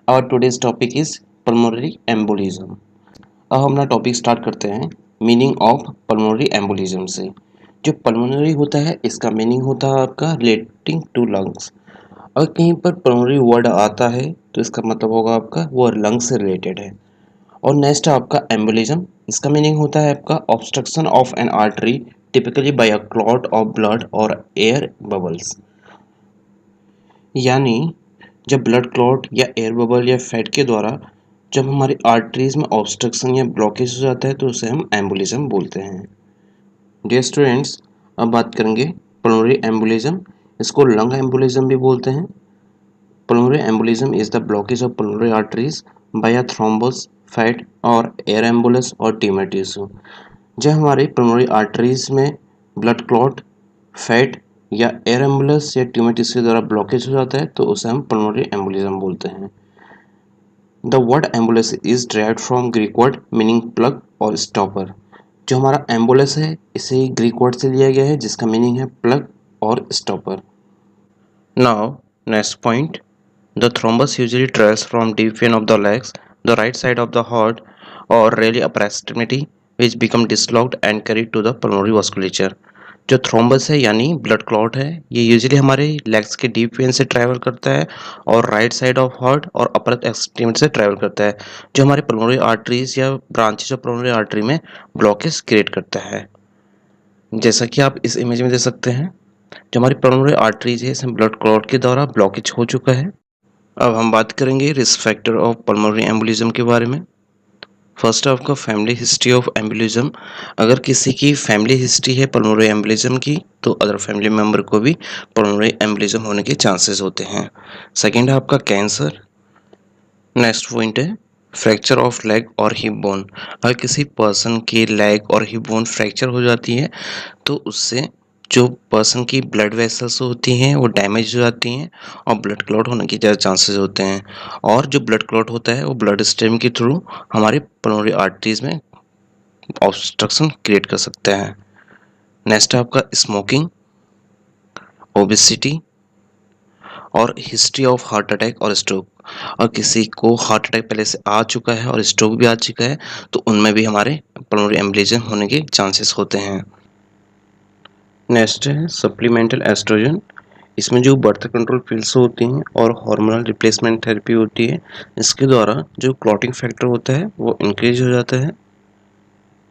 Our today's topic is pulmonary embolism. अब हम अपना टॉपिक स्टार्ट करते हैं मीनिंग ऑफ पल्मोनरी एम्बोलिज्म से। जो पल्मोनरी होता है इसका मीनिंग होता है आपका रिलेटिंग टू लंग्स। अगर कहीं पर पल्मोनरी वर्ड आता है तो इसका मतलब होगा आपका वो लंग्स से रिलेटेड है। और नेक्स्ट है आपका एम्बोलिज्म। इसका मीनिंग होता है आपका obstruction of an artery typically by a clot of blood और एयर बबल्स। यानी जब ब्लड क्लॉट या एयर बबल या फैट के द्वारा जब हमारी आर्टरीज में ऑब्स्ट्रक्शन या ब्लॉकेज हो जाता है तो उसे हम एम्बोलिज्म बोलते हैं। डियर स्टूडेंट्स, अब बात करेंगे पल्मोनरी एम्बोलिज्म। इसको लंग एम्बोलिज्म भी बोलते हैं। Pulmonary embolism is the blockage of pulmonary arteries by a thrombus, fat और एयर एम्बुलस और ट्यूमर टिश्यू। जब हमारी पल्मोनरी आर्टरीज में ब्लड क्लॉट, फैट या एयर एम्बुलस या ट्यूमर टिश्यू द्वारा ब्लॉकेज हो जाता है तो उसे हम पल्मोनरी एम्बोलिज्म बोलते हैं। The word एम्बुलस is derived from Greek word meaning plug और स्टॉपर। जो हमारा एम्बुलस है इसे ग्रीक वर्ड से लिया गया है जिसका मीनिंग है प्लग और stopper. Now next point, the thrombus usually travels from deep vein of the legs, the right side of the heart, or rarely upper extremity, which become dislodged and carried to the pulmonary vasculature। जो thrombus है यानी blood clot है ये usually हमारे legs के deep vein से travel करता है और राइट साइड ऑफ हार्ट और अपर एक्सट्रीमिटी से ट्रैवल करता है, जो हमारे पल्मोनरी आर्टरीज या ब्रांचेस ऑफ पल्मोनरी आर्टरी में ब्लॉकेज क्रिएट करता है। जैसा कि आप इस इमेज में देख सकते हैं, जो हमारी पल्मोनरी आर्टरीज है इसमें ब्लड क्लॉट के द्वारा ब्लॉकेज हो चुका है। अब हम बात करेंगे risk factor of pulmonary embolism के बारे में। फर्स्ट है आपका फैमिली हिस्ट्री ऑफ एम्बोलिज्म। अगर किसी की फैमिली हिस्ट्री है पल्मोनरी एम्बोलिज्म की तो अदर फैमिली मेम्बर को भी पल्मोनरी एम्बोलिज्म होने के चांसेस होते हैं। सेकंड है आपका कैंसर। नेक्स्ट पॉइंट है फ्रैक्चर ऑफ लेग और हिप बोन। अगर किसी पर्सन की लेग और हिप बोन फ्रैक्चर हो जाती है तो उससे जो पर्सन की ब्लड वेसल्स होती हैं वो डैमेज हो जाती हैं और ब्लड क्लॉट होने के ज़्यादा चांसेस होते हैं। और जो ब्लड क्लॉट होता है वो ब्लड स्ट्रीम के थ्रू हमारे पल्मोनरी आर्टरीज में ऑब्स्ट्रक्शन क्रिएट कर सकता है। नेक्स्ट है आपका स्मोकिंग, ओबेसिटी और हिस्ट्री ऑफ हार्ट अटैक और स्ट्रोक। और किसी को हार्ट अटैक पहले से आ चुका है और स्ट्रोक भी आ चुका है तो उनमें भी हमारे पल्मोनरी एम्बोलिज्म होने के चांसेस होते हैं। नेक्स्ट है सप्लीमेंटल एस्ट्रोजन। इसमें जो बर्थ कंट्रोल पिल्स होती हैं और हार्मोनल रिप्लेसमेंट थेरेपी होती है इसके द्वारा जो क्लॉटिंग फैक्टर होता है वो इंक्रीज हो जाता है।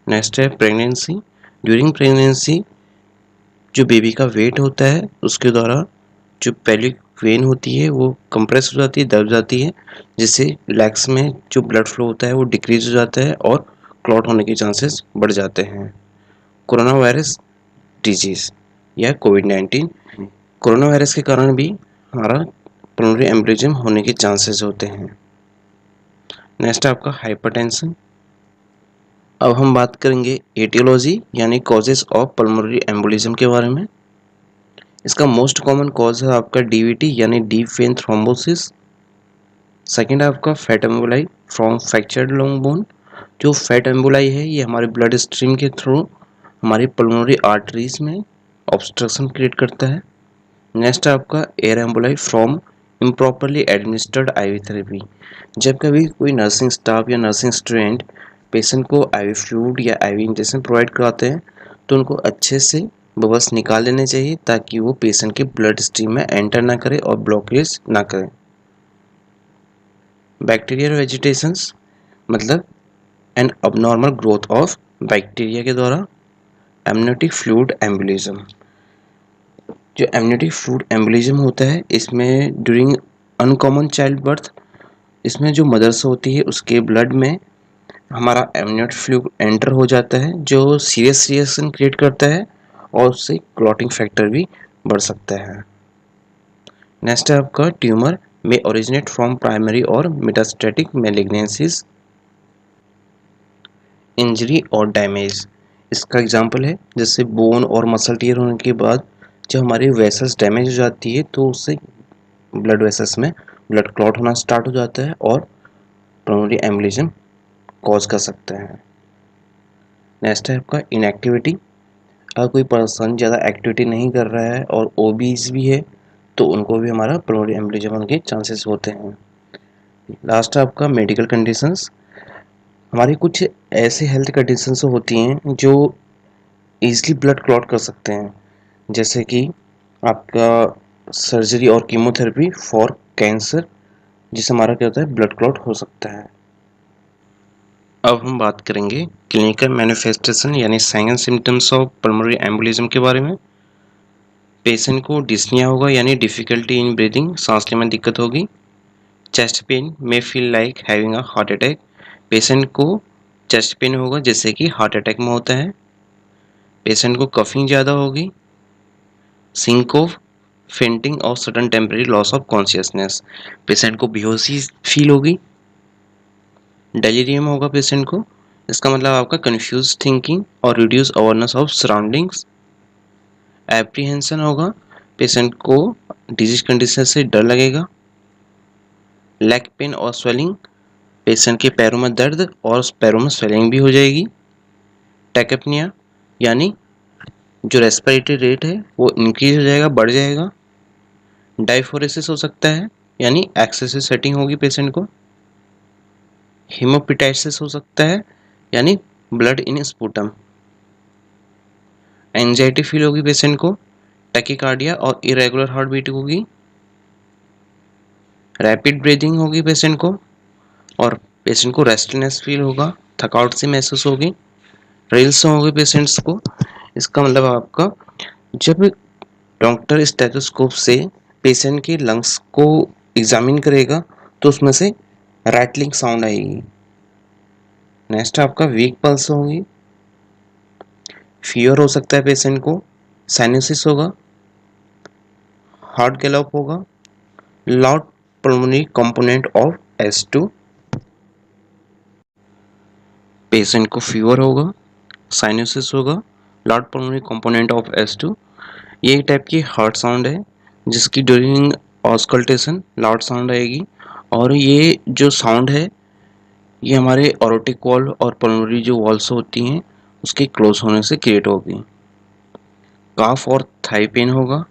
नेक्स्ट है प्रेगनेंसी। ड्यूरिंग प्रेगनेंसी जो बेबी का वेट होता है उसके द्वारा जो पेल्विक वेन होती है वो कंप्रेस हो जाती है, दब जाती है, जिससे लेग्स में जो ब्लड फ्लो होता है वो डिक्रीज हो जाता है और क्लॉट होने के चांसेस बढ़ जाते हैं। कोरोना वायरस डिजीज या कोविड-19, कोरोना वायरस के कारण भी हमारा पल्मोनरी एम्बोलिज्म होने के चांसेस होते हैं। नेक्स्ट है आपका हाइपरटेंशन। अब हम बात करेंगे एटियोलॉजी यानी कॉजेस ऑफ पल्मोनरी एम्बोलिज्म के बारे में। इसका मोस्ट कॉमन कॉज है आपका डीवीटी यानी डीप वेन थ्रोम्बोसिस। सेकेंड है आपका fat emboli from fractured long bone. जो फैट एम्बोलाई है ये हमारे ब्लड स्ट्रीम के थ्रू हमारी पल्मोनरी आर्टरीज में ऑब्स्ट्रक्शन क्रिएट करता है। नेक्स्ट है आपका air emboli from improperly administered ivy therapy. जब कभी कोई नर्सिंग स्टाफ या नर्सिंग स्टूडेंट पेशेंट को आईवी फ्लूइड या आईवी इंजेक्शन प्रोवाइड कराते हैं तो उनको अच्छे से बबल्स निकाल लेने चाहिए ताकि वो पेशेंट के ब्लड स्ट्रीम में एंटर ना करे और ब्लॉकेज ना करे। बैक्टीरियल वेजिटेशंस मतलब an abnormal growth of bacteria के द्वारा एमनियोटिक फ्लूइड एम्बोलिज्म। जो एमनियोटिक फ्लूइड एम्बोलिज्म होता है इसमें ड्यूरिंग अनकॉमन चाइल्ड बर्थ इसमें जो मदर्स होती है उसके ब्लड में हमारा एमनियोटिक फ्लूइड एंटर हो जाता है जो सीरियस रिएक्शन क्रिएट करता है और उससे क्लॉटिंग फैक्टर भी बढ़ सकता है। नेक्स्ट है आपका ट्यूमर में ओरिजिनेट फ्रॉम प्राइमरी और मेटास्टैटिक मैलिग्नेंसीज, इंजरी और डैमेज। इसका एग्जांपल है जैसे बोन और मसल टीयर होने के बाद जब हमारी वेसल्स डैमेज हो जाती है तो उससे ब्लड वेसल्स में ब्लड क्लॉट होना स्टार्ट हो जाता है और पल्मोनरी एम्बोलिज्म कॉज कर सकता है। नेक्स्ट है आपका इनएक्टिविटी। अगर कोई पर्सन ज़्यादा एक्टिविटी नहीं कर रहा है और ओबीज भी है तो उनको भी हमारा पल्मोनरी एम्बोलिज्म होने के चांसेस होते हैं। लास्ट आपका मेडिकल कंडीशंस। हमारी कुछ ऐसे हेल्थ कंडीशंस होती हैं जो ईजिली ब्लड क्लॉट कर सकते हैं, जैसे कि आपका सर्जरी और कीमोथेरेपी फॉर कैंसर, जिससे हमारा क्या होता है, ब्लड क्लॉट हो सकता है। अब हम बात करेंगे क्लिनिकल मैनिफेस्टेशन यानी sign and symptoms of pulmonary embolism के बारे में। पेशेंट को डिस्निया होगा यानी डिफिकल्टी इन ब्रीदिंग, सांस लेने में दिक्कत होगी। Chest pain may feel like having a heart attack, patient को चेस्ट पेन होगा जैसे कि हार्ट अटैक में होता है। पेशेंट को कफिंग ज़्यादा होगी। सिंकोप, फेंटिंग और sudden temporary loss of consciousness, patient को बेहोशी फील होगी। डेलीरियम होगा पेशेंट को, इसका मतलब आपका कंफ्यूज थिंकिंग और reduce awareness of surroundings. Apprehension होगा, पेशेंट को डिजीज कंडीशन से डर लगेगा। लेग पेन और स्वेलिंग, पेशेंट के पैरों में दर्द और पैरों में स्वेलिंग भी हो जाएगी। टैकेपनिया यानी जो रेस्पिरेटरी रेट है वो इंक्रीज हो जाएगा, बढ़ जाएगा। डायफोरेसिस हो सकता है यानी एक्सेसिव स्वेटिंग होगी पेशेंट को। हीमोपिटाइसिस हो सकता है यानी blood in sputum. Anxiety feel होगी पेशेंट को। टैकीकार्डिया और इरेगुलर हार्ट बीट होगी। रैपिड ब्रीदिंग होगी पेशेंट को, और पेशेंट को रेस्टलेस फील होगा, थकावट सी महसूस होगी। रेल्स होगी पेशेंट्स को, इसका मतलब आपका जब डॉक्टर स्टेथोस्कोप से पेशेंट के लंग्स को एग्जामिन करेगा तो उसमें से रैटलिंग साउंड आएगी। नेक्स्ट आपका वीक पल्स होगी। फीवर हो सकता है पेशेंट को। साइनोसिस होगा। हार्ट गैलोप होगा। Loud pulmonary component of S2, patient को फीवर होगा, साइनोसिस होगा, loud pulmonary component of S2। ये एक टाइप की हार्ट साउंड है जिसकी ड्यूरिंग ऑस्कल्टेशन लाउड साउंड आएगी, और ये जो साउंड है ये हमारे ऑरोटिक वॉल्व और पल्मोनरी जो वॉल्स होती हैं उसके क्लोज होने से क्रिएट होगी। काफ और थाई पेन होगा।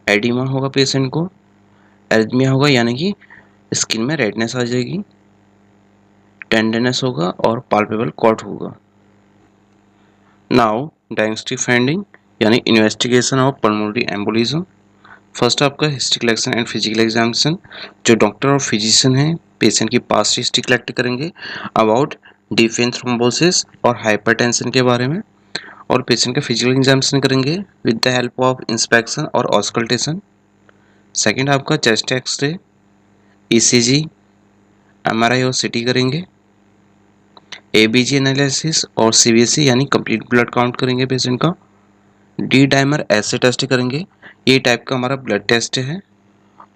एडिमा होगा पेशेंट को। एरिथमिया होगा यानी कि स्किन में रेडनेस आ जाएगी। टेंडरनेस होगा और पाल्पेबल कॉट होगा। नाउ डायग्नोस्टिक फाइंडिंग यानी investigation of pulmonary embolism. First आपका history collection and physical examination, जो डॉक्टर और फिजिशियन हैं पेशेंट की पास्ट हिस्ट्री कलेक्ट करेंगे अबाउट डीप वेन थ्रोम्बोसिस और हाइपरटेंशन के बारे में, और पेशेंट का फिजिकल एग्जामिनेशन करेंगे with the help of inspection और ऑस्कल्टेशन। सेकंड आपका चेस्ट एक्सरे, ईसीजी, एमआरआई और सीटी करेंगे। एबीजी एनालिसिस और सीबीएसई यानी कंप्लीट ब्लड काउंट करेंगे पेशेंट का। डी डाइमर ऐसे टेस्ट करेंगे, ये टाइप का हमारा ब्लड टेस्ट है।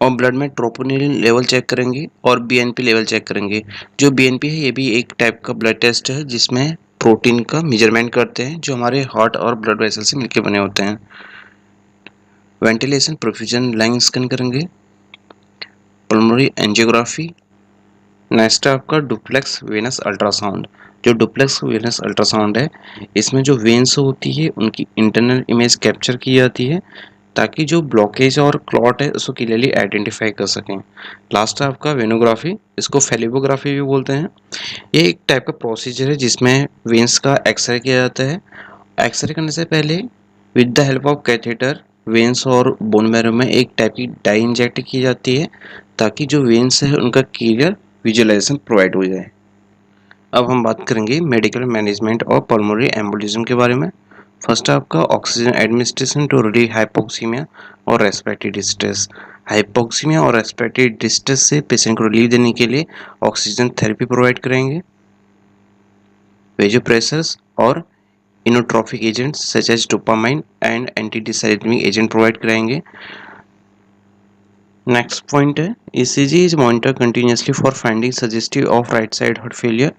और ब्लड में ट्रोपोनिन लेवल चेक करेंगे और बीएनपी लेवल चेक करेंगे। जो बीएनपी है ये भी एक टाइप का ब्लड टेस्ट है जिसमें प्रोटीन का मेजरमेंट करते हैं जो हमारे हार्ट और ब्लड वेसल से मिलकर बने होते हैं। वेंटिलेशन परफ्यूजन लाइन स्कैन करेंगे। Pulmonary angiography. नेक्स्ट है आपका डुप्लेक्स वेनस अल्ट्रासाउंड। जो डुप्लेक्स वेनस अल्ट्रासाउंड है इसमें जो वेन्स होती है उनकी इंटरनल इमेज कैप्चर की जाती है ताकि जो ब्लॉकेज और क्लॉट है उसको क्लियरली आइडेंटिफाई कर सकें। लास्ट है आपका वेनोग्राफी, इसको फेलिबोग्राफी भी बोलते हैं। ये एक टाइप का प्रोसीजर है जिसमें वेन्स का एक्सरे किया जाता है। एक्सरे करने से पहले with the help of catheter veins और बोन मैरो में एक टाइप की डाई इंजेक्ट की जाती है ताकि जो वेन्स है उनका क्लियर विजुअलाइजेशन प्रोवाइड हो जाए। अब हम बात करेंगे मेडिकल मैनेजमेंट और पल्मोनरी एम्बोलिज्म के बारे में। फर्स्ट आपका oxygen administration to relieve hypoxaemia और रेस्पिरेटरी डिस्ट्रेस। हाइपोक्सीमिया और रेस्पिरेटरी डिस्ट्रेस से पेशेंट को रिलीव देने के लिए ऑक्सीजन थेरेपी प्रोवाइड करेंगे। वेजोप्रेसर्स और inotropic agents such as dopamine and anti dysrhythmic agent provide कराएंगे। नेक्स्ट पॉइंट है ECG is monitor continuously for finding suggestive of right side heart failure.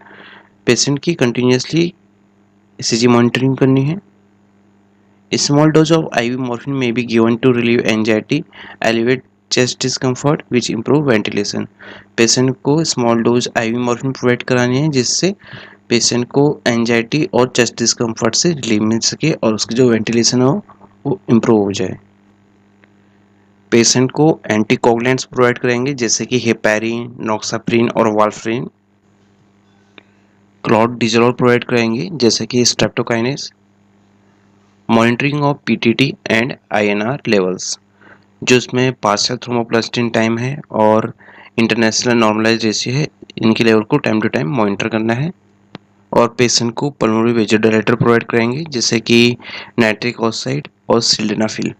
Patient की continuously ECG monitoring करनी है। Small dose of IV morphine may be given to relieve anxiety, alleviate chest discomfort, which improve ventilation. Patient को small dose IV morphine provide करानी है जिससे patient को anxiety और chest discomfort से रिलीफ मिल सके और उसकी जो वेंटिलेशन हो वो इम्प्रूव हो जाए। पेशेंट को एंटीकोगुलेंट्स प्रोवाइड करेंगे जैसे कि हेपेरिन, नॉक्साप्रिन और वार्फरिन। क्लॉट डिजोल्वर प्रोवाइड करेंगे जैसे कि streptokinase. Monitoring of PTT and INR levels, जो इसमें पार्शियल थ्रोम्बोप्लास्टिन टाइम है और इंटरनेशनल नॉर्मलाइज रेशियो है, इनके लेवल को टाइम टू टाइम मॉनिटर करना है। और पेशेंट को पल्मोनरी वेंटिलेटर प्रोवाइड करेंगे जैसे कि नाइट्रिक ऑक्साइड और सिल्डेनाफिल।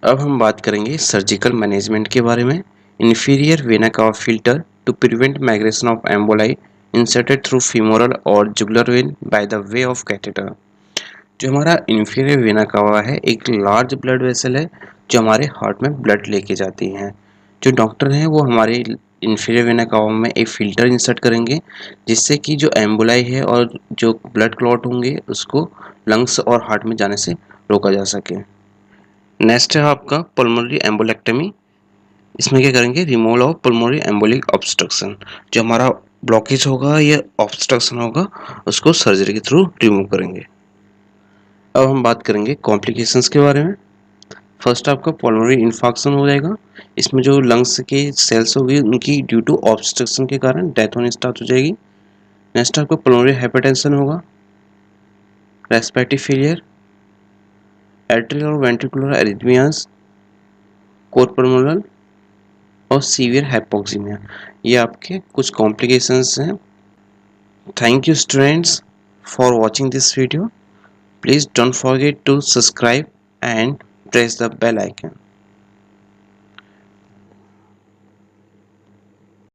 अब हम बात करेंगे सर्जिकल मैनेजमेंट के बारे में। Inferior vena cava filter to prevent migration of emboli inserted through femoral और jugular vein by the way of catheter. जो हमारा इंफीरियर वेना कावा है एक लार्ज ब्लड वेसल है जो हमारे हार्ट में ब्लड लेके जाती हैं। जो डॉक्टर हैं वो हमारे इंफीरियर वेना कावा में एक फ़िल्टर इंसर्ट करेंगे जिससे कि जो एम्बोलाई है और जो ब्लड क्लॉट होंगे उसको लंग्स और हार्ट में जाने से रोका जा सके। नेक्स्ट है आपका पल्मोनरी एम्बोलेक्टमी। इसमें क्या करेंगे, रिमूवल ऑफ पल्मोनरी एम्बोलिक ऑब्स्ट्रक्शन। जो हमारा ब्लॉकेज होगा या ऑब्स्ट्रक्शन होगा उसको सर्जरी के थ्रू रिमूव करेंगे। अब हम बात करेंगे कॉम्प्लिकेशंस के बारे में। फर्स्ट आपका पल्मोनरी इन्फाक्शन हो जाएगा। इसमें जो लंग्स के सेल्स होगी उनकी ड्यू टू ऑब्स्ट्रक्शन के कारण डेथ होनी स्टार्ट हो जाएगी। नेक्स्ट आपका पल्मोनरी हाइपरटेंशन होगा, रेस्पिरेटरी फेलियर, एट्रियल और वेंट्रिकुलर एरिथमियाज, कोर और सीवियर हाइपोक्सीमिया। ये आपके कुछ कॉम्प्लिकेशंस हैं। Thank you students for watching this video. Please don't forget to subscribe and press the bell icon.